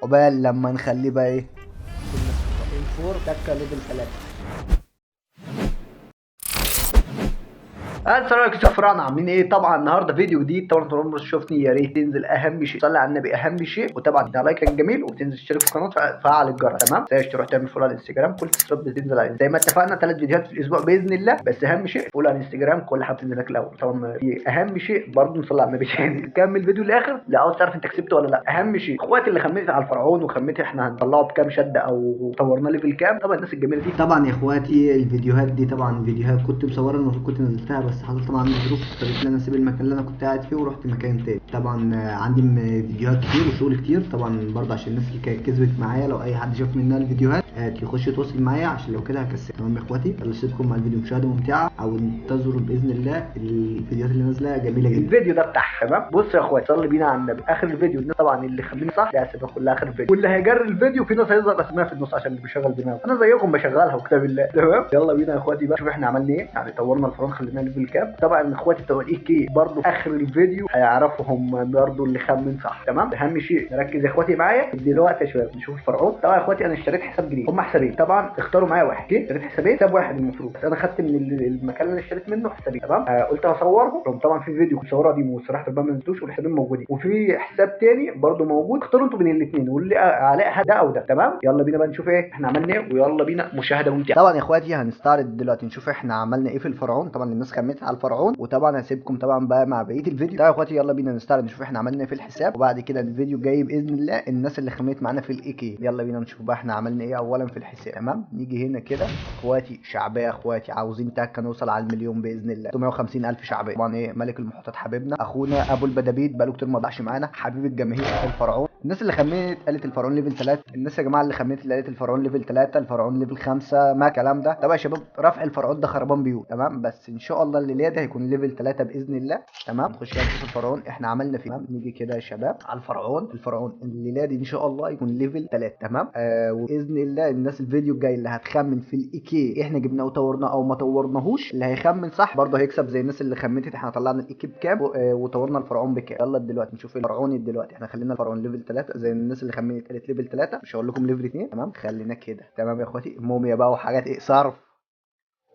عقبال لما نخليه بقى ايه انفور تكه ليفل 3. السلام عليكم يا فراعنه، عاملين ايه؟ طبعا النهارده فيديو جديد. طبعا طول عمرك شفتني يا ريت تنزل اهم شيء صلي على النبي، اهم شيء، وطبعا ده لايك كان جميل، وتنزل تشترك في القناه وتفعل الجرس. تمام؟ تنساش تروح تعمل فولو على الانستجرام، كل التصويرات بتنزل عليه زي ما اتفقنا 3 فيديوهات في الاسبوع باذن الله. بس اهم شيء فولو على الانستجرام، كل حاجه بتنزل لك الاول. طبعا في اهم شيء برضه نصلي على النبي تاني كمل الفيديو للاخر لو عاوز تعرف انت كسبت ولا لا. اهم شيء اخواتي اللي خمنت على الفرعون وخمنت احنا هنطلعه بكام شده او طورنا ليفل كام، طبعا الناس الجميله دي. طبعا يا اخواتي الفيديوهات دي طبعا فيديوهات كنت مصورها، المفروض كنت نزلتها بس حصل طبعا ظروف اضطريت ان انا اسيب المكان اللي انا كنت قاعد فيه ورحت مكان تاني. طبعا عندي فيديوهات كتير وشغل كتير، طبعا برضه عشان الناس اللي كانت كسبت معايا لو اي حد شاف منها الفيديوهات يخش يتواصل معايا عشان لو كده هكسب. تمام يا اخواتي، يلا اسيبكم مع الفيديو، مشاهده ممتعه او انتظروا باذن الله الفيديوهات اللي نازله جميله جدا. الفيديو ده بتاعها. تمام؟ بصوا يا اخواتي صلي بينا على النبي، اخر الفيديو الناس طبعا اللي خمني صح ده هسيبها كلها اخر الفيديو، واللي هيجري الفيديو في ناس هيظهر اسمها في النص عشان اللي بيشغل دماغه، انا زيكم بشغلها وكتاب الله. تمام؟ يلا بينا يا اخواتي بقى، شوف احنا عملنا ايه. يعني طورنا الفرن خليناه ليفل كام. طبعا اخواتي بتوع الاي كي برضه اخر الفيديو هيعرفوا هم برضه اللي خمن صح. تمام؟ اهم شيء نركز يا اخواتي معايا دلوقتي يا شباب نشوف الفرعون. طبعا يا اخواتي انا اشتريت حساب جديد، هم حسابين طبعا، اختاروا معايا واحد. اوكي؟ اشتريت حسابين، حساب واحد المفروض، بس انا خدت من المكان اللي اشتريت منه حسابين. تمام؟ قلت هصورهم طبعا في فيديو كنت مصورها دي وصراحه الباب ما نزلتوش والحسابين موجودين، وفي حساب تاني برضه موجود. اختاروا انتوا بين الاثنين واللي علاء ده او ده. تمام؟ يلا بينا بقى نشوف ايه احنا عملنا ايه، ويلا بينا مشاهده ممتعه. طبعا يا اخواتي هنستعرض دلوقتي نشوف احنا عملنا ايه في الفرعون. طبعا الناس خمنت على الفرعون، وطبعا هسيبكم طبعا بقى مع بقيه الفيديو. طبعا يا اخواتي يلا بينا نستعرض نشوف احنا عملنا ايه في الحساب، وبعد كده الفيديو الجاي باذن الله الناس اللي خمنت معانا في الاي كي. يلا بينا نشوف بقى احنا عملنا ايه اولا في الحساب. تمام؟ نيجي هنا كده اخواتي شعبيه، اخواتي عاوزين تكه نوصل على المليون باذن الله، 650,000 شعبيه. طبعا ايه ملك المحيطات حبيبنا اخونا ابو البدابيد بقاله كتير ما ضحش معانا، حبيب الجماهير الفرعون. الناس اللي خمنت قالت الفرعون ليفل 3، الناس يا جماعه اللي خمنت اللي قالت الفرعون ليفل 3 الفرعون ليفل 5 ما الكلام ده. طبعا يا شباب رفع الفرعون ده خربان بيوت. تمام؟ بس ان شاء الله الليله ده هيكون ليفل 3 باذن الله. تمام؟ نخش بقى نشوف الفرعون احنا عملنا فيه. تمام؟ نيجي كده يا شباب على الفرعون الليله دي ان شاء الله يكون ليفل 3. تمام؟ وباذن الله الناس الفيديو الجاي اللي هتخمن في الاي كي احنا جبناه وطورناه او ما طورناهوش، اللي هيخمن صح برضه هيكسب زي الناس اللي خمنت احنا طلعنا الاي كي بكام وطورنا الفرعون بكام. يلا دلوقتي نشوف الفرعون دلوقتي. احنا خلينا الفرعون ليفل 3 زي الناس اللي خمنت قالت ليفل 3، مش هقول لكم ليفل 2. تمام؟ خلينا كده. تمام يا اخواتي، موميا بقى وحاجات ايه صرف،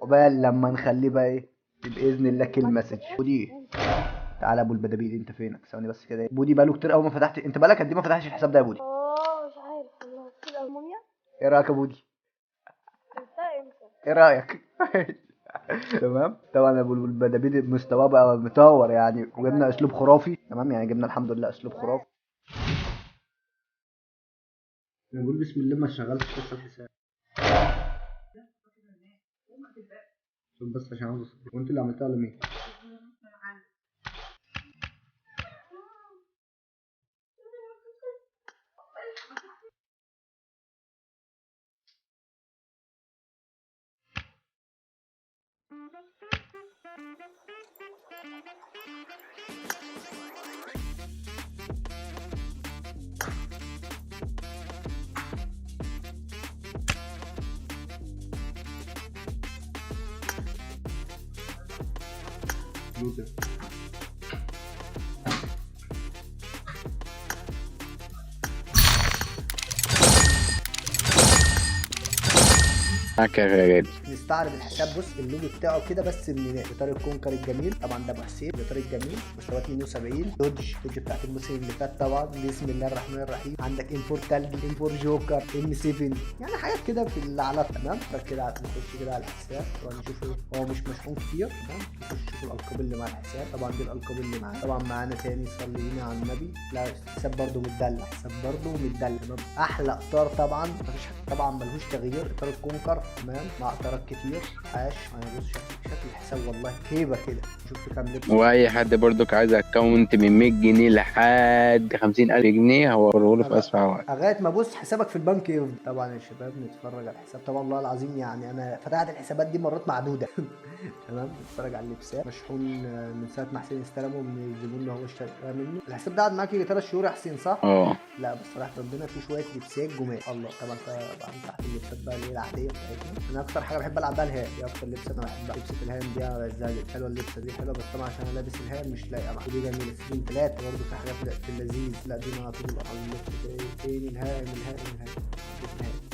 عقبال لما نخليه بقى ايه باذن الله كل مسج. ودي تعالى ابو البدابيد انت فينك؟ ثواني بس كده. بودي بقاله كتير قوي ما فتحت، انت بقالك قد ايه ما فتحتش الحساب ده يا بودي؟ مش عارف والله. كده الموميا. ايه رايك يا بودي؟ انت ايه رايك؟ تمام. طبعا ابو البدابيد مستواه بقى مطور يعني، وجبنا اسلوب خرافي. تمام؟ يعني جبنا الحمد لله اسلوب خرافي. انا بقول بسم الله ما شغلتش لسه الحساب. شوف بس عشان عاوز اصبر. وانت اللي عملتها ولا مين؟ لوتر. معاك يا غالي. نستعرض الحساب. بص اللوجو بتاعه كده بس من اطار الكونكر الجميل. طبعا ده ابو حسين الاطار الجميل، مستوى 72 دوج بتاعت الموسم اللي فات. طبعا بسم الله الرحمن الرحيم. عندك انفور تلج، انفور جوكر، ام 7، يعني حاجات كده في على. تمام؟ فكده نخش كده على الحساب ونشوف ايه. هو مش مشحون كتير. تمام؟ نخش نشوف الالقاب اللي مع الحساب. طبعا دي الالقاب اللي معاه. طبعا معانا تاني صلينا على النبي. لا الحساب برده متدلع، حساب برده متدلع. تمام؟ احلى اطار طبعا مفيش طبعا ملهوش تغيير، اطار الكونكر. تمام؟ مع اطارات كتير. عاش. انا بص شكل الحساب والله هيبه كده. شوف كام لبس. واي حد برضك عايز اكونت من 100 جنيه لحد 50,000 جنيه هوريه له في اسرع وقت. لغايه ما بص حسابك في البنك يفضل. طبعا يا شباب نتفرج على الحساب. طبعا والله العظيم يعني انا فتحت الحسابات دي مرات معدوده. تمام؟ نتفرج على اللبسات. مشحون من ساعه ما حسين استلمه من الزبون اللي هو اشترى منه. الحساب ده قعد معاك يجي 3 شهور يا حسين صح؟ لا بس صراحه ربنا في شويه لبسات جمال الله. طبعا تحت اللبسات بقى اللي هي العاديه بتاعتنا. انا اكتر حاجه بحب العب بيها الهام، دي اكتر لبسه انا بحبها. لبسه الهام دي ازاي حلوه اللبسه دي حلوه، بس طبعا عشان انا لابس الهام مش لايقه معايا. ودي جميله سيزون 3 برضه في حاجات في اللذيذ. لا دي ما طول على اللبس فين الهائم؟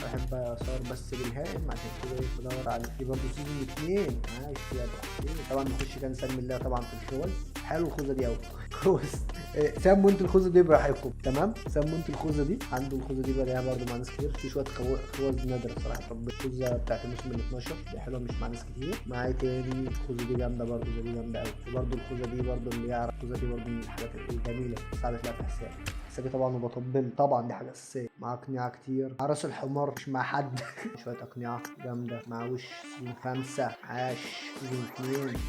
بحب اصور بس بالهائم عشان كده بدور على في برضه سيزون 2. عايش يا ابو. طبعا نخش كده نسلم الله طبعا في الشغل. حلو الخوذه دي قوي. كويس. سموا انتوا الخوذه دي براحتكم. تمام، سموا انتوا الخوذه دي. عنده الخوذه دي بلاقيها برضه مع ناس كتير. في شويه خوذ نادره صراحه. طب الخوذه بتاعت الموسم ال 12 دي حلوه مش مع ناس كتير. معايا تاني الخوذه دي جامده برضه. دي جامده قوي. وبرضه الخوذه دي برضه اللي يعرف الخوذه دي برضه من الحاجات الجميله. صعب تلاقيها في حساب. حسابي طبعا وبطبل طبعا دي حاجه اساسيه. مع اقنعه كتير. مع راس الحمار مش مع حد. شويه اقنعه جامده. مع وش سيزون 5. عاش سيزون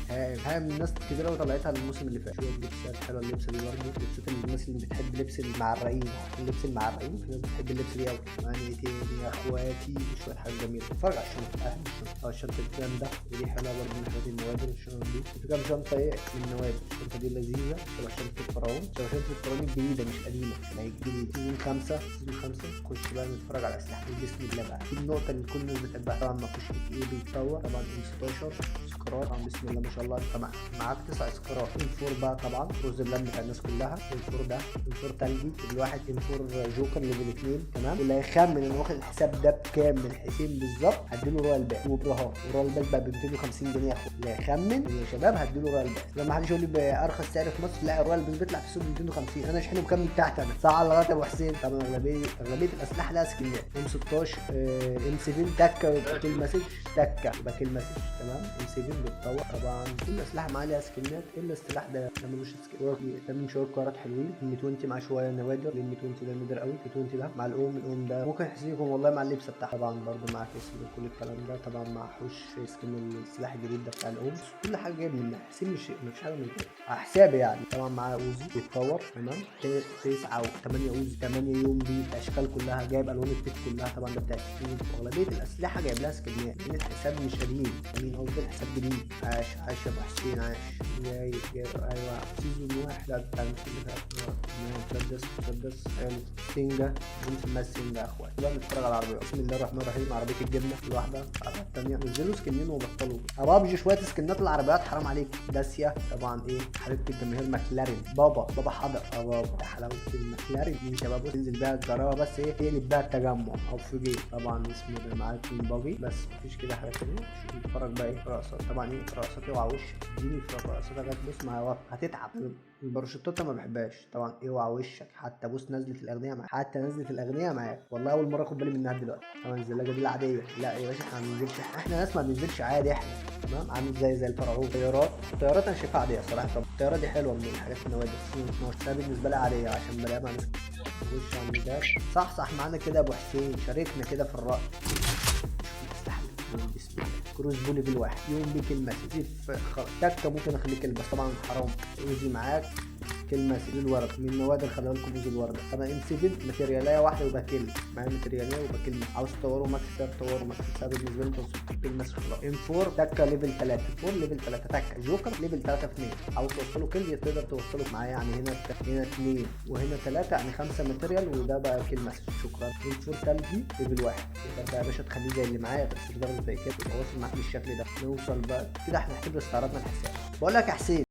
2. هام الناس كتير قوي طلعتها الموسم اللي فات. شويه لبسات حلوه. اللبسه دي برضه لبسات الناس اللي بتحب لبس المعرقين. اللبس المعرقين في ناس بتحب اللبس دي قوي. يعني تاني يا اخواتي شويه حاجات جميله. اتفرج على الشنطه. الشنطه الجامده ودي حلوه برضه من حاجات النوادر. الشنطه دي في كام شنطه ايه من النوادر. الشنطه دي لذيذه شبه شنطه الفرعون. شبه شنطه الفرعون الجديده مش قديمه. الجديد سيزون 5. نخش بقى نتفرج على اسلحه بسم الله بقى. دي النقطه اللي كل الناس بتحبها. طبعا ما فيش ايه بيتطور. طبعا ام 16 سكرات. طبعا بسم الله ما شاء الله. انت معاك 9 سكرات. ام 4 بقى طبعا روز اللم بتاع الناس كلها. ام 4 ده ام 4 تلجي. الواحد ام 4 جوكر ليفل 2. تمام. اللي هيخمن انا واخد الحساب ده بكام من حسين بالظبط هديله رويال باك وبرهان. ورويال باك بقى ب 250 جنيه يا اخو. اللي هيخمن يا شباب هديله رويال باك. لما حد يقول لي بارخص سعر في مصر لا الرويال باك بيطلع في السوق ب 250. انا شحنه بكام تحت انا صح على لغايه ابو حسين. طبعا اغلبيه الاسلحه لها سكنات. ام 16 ام 7 تكه كل مسج تكه يبقى كل مسج. تمام. ام 7 بتطور. طبعا كل الاسلحه معاها لها سكنات الا السلاح ده ملوش سكن. تمام. شويه كارات حلوين. ام 20 مع شويه نوادر. الام 20 ده نادر قوي. ال 20 ده مع الام ده ممكن يحسسكم والله مع اللبسه بتاعها. طبعا برده معاك اسم كل الكلام ده. طبعا مع حوش سكن السلاح الجديد ده بتاع الام. كل حاجه جايب منها حسين مش حاجه من كده على حسابي يعني. طبعا معاه اوزي بيتطور. تمام. 9 و 8 اوزي 8 يوم دي الاشكال كلها جايب الوان البيت كلها. طبعا ده بتاع السكين. واغلبيه الاسلحه جايب لها سكنات لان الحساب مش قديم. مين قصدي الحساب جديد. عاش يا ابو حسين عاش. ايوه سيزون 1 ده بتاع الموسم اللي فات. مسدس حلو. سنجه بنسميها السنجه يا اخوات. بقى نتفرج على العربيه. بسم الله الرحمن الرحيم. عربيه الجبنه الواحده. العربيه الثانيه نزلوا سكنين وبطلوا. ابابجي شويه سكنات العربيات حرام عليك. داسيا طبعا ايه حبيبه الجماهير ماكلارين. بابا حضر. بابا حلاوه الماكلارين دي شباب. تنزل بيها الجراوه بس ايه تقلب بيها التجمع او في جيب. طبعا اسمه ده معاك من باجي بس مفيش كده حاجه ثانيه. نتفرج بقى ايه رقصات. طبعا ايه رقصات اوعى وشك. اديني في رقصات جت بص ما هتتعب. الباراشوتات ما بحبهاش. طبعا اوعى وشك. حتى بص نزله الاغنيه معاك. والله اول مره اخد بالي منها دلوقتي. طبعا الزلاجه دي العاديه. لا يا باشا احنا ما بننزلش. احنا ناس ما بننزلش عادي احنا. تمام. عامل زي الفرعون. الطيارات انا شايفها عاديه صراحه. طب الطياره دي حلوه من الحاجات النوادر. ده بالنسبه لي عاديه عشان بلاقيها مع ناس. نخش على الميدان. صح معانا كده ابو حسين. شاركنا كده في الرأي. كروز بولي بالواحد يوم بيك المسج تكه ممكن اخليك بس طبعا حرام. اوزي معاك كلمه سيل الورد من نوادر خليها لكم اوزي الورد. طبعا ام 7 ماتيرياليه واحده ويبقى كلمه. معايا ماتيرياليه ويبقى كلمه. عاوز تطوروا ماكس تطوروا ماكس. بالنسبه لي توصل كلمه خلاص. ام 4 تكه ليفل 3. 4 ليفل 3 تكه جوكر ليفل 3 في 2. عاوز توصلوا كل تقدر توصلوا معايا يعني. هنا 2 وهنا 3 يعني 5 ماتيريال وده بقى كلمه. شكرا. ام 4 تلجي ليفل 1 تقدر يا باشا تخليه زي اللي معايا بس تقدر زي كده يبقى واصل معاك بالشكل ده. نوصل بقى كده احنا نحتاج استعراضنا الحساب. بقول لك يا حسين